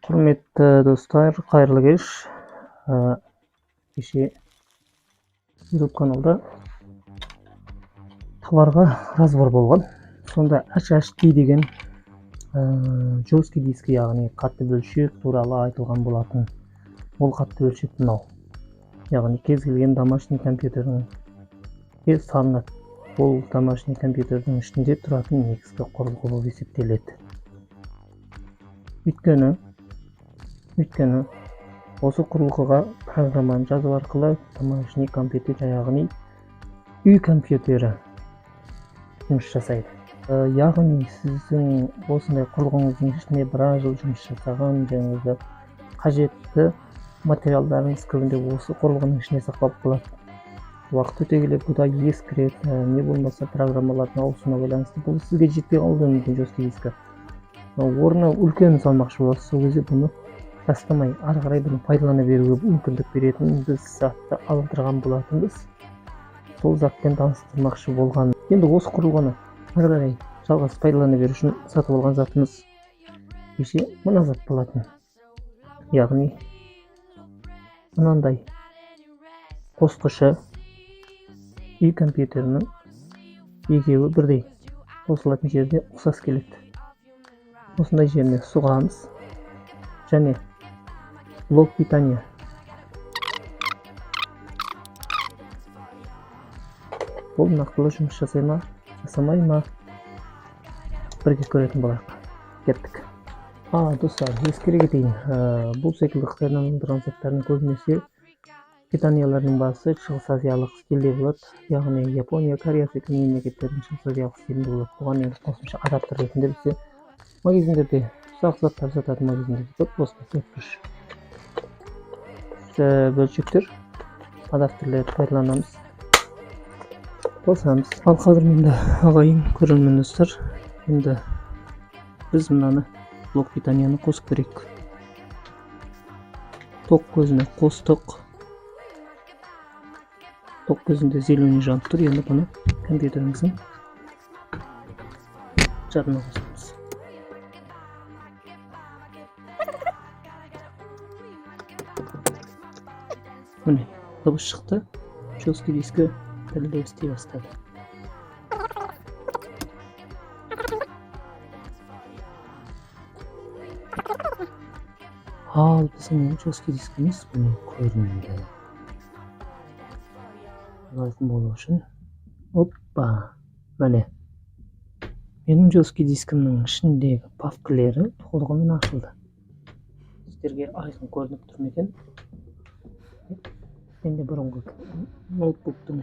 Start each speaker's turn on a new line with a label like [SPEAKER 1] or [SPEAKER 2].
[SPEAKER 1] Құрметті достар, қайырлы кеш. Кеше YouTube каналда товарға разбор болған. Сонда HHD деген жесткий диск, яғни қатты бөлшек туралы айтылған болатын. Ол қатты бөлшек мынау. Яғни кез келген домашний компьютердің салынады. Ол домашний компьютердің ішінде тұратын негізгі құрылғы болып есептеледі. Өйткені осы құрылғыға программаны жазу арқылы домашний компьютер, яғни үй компьютері жұмыс жасайды. Яғни сіздің осындай құрылғыңыздың ішінде біраз жыл жұмыс жасаған жаңағы қажетті материалдарыңыз көбінде осы құрылғының ішіне сақталып қалады. Уақыт өте келе бұда ескіреді, не болмаса программалардың ауысуына байланысты бұл сізге жетпей қалуы мүмкін жесткий дискі. Орнына үлкен салмақшы боласыз, сол кезде бұны тастамай ары қарай бұны пайдалана беруге мүмкіндік беретін біз затты алдырған болатынбыз. Сол затпен таныстырмақшы болған. Енді осы құрылғыны ары қарай жалғас пайдалана беру үшін сатып алған затымыз кеше мына зат болатын. Яғни мынандай қосқышы үй компьютерінің екеуі бірдей қосылатын жерде ұқсас келеді. Осындай жеріне сұғамыз және блок питания. Бұл нақтылы жұмыс жасай ма, жасамай ма, бірге көретін болайық. Кеттік. Достар, ескере кетейін. Бұл секілді Қытайдан алынған заттардың көбінесе питаниялардың басы Шығыс Азиялық стилде болады. Яғни Япония, Корея секілді мемлекеттердің Шығыс Азиялық стилінде болады. Бұған енді қосымша адаптер ретінде бізде магазиндерде ұсақ заттар сататын магазиндерде осындай бөлшектер, адаптерлерді пайдаланамыз, қосамыз. Ал қазір енді ағайын көрермен достар, енді біз мынаны блок питанияны қосып көрейік. Ток көзіне қостық. Ток көзінде зеленый жанып тұр. Енді бұны компьютеріміздің жадына қосамыз. Міне, дыбыс шықты. Жесткий дискі дәлелдеп істей бастады. Ал біздің жесткий дискіміз міне көрінді. Айқын болу үшін. Оппа! Міне. Менің жесткий дискімнің ішіндегі папкілері толығымен ашылды. Сіздерге айқын көрініп тұр ма екен? Енді бұрынғы ноутбуктың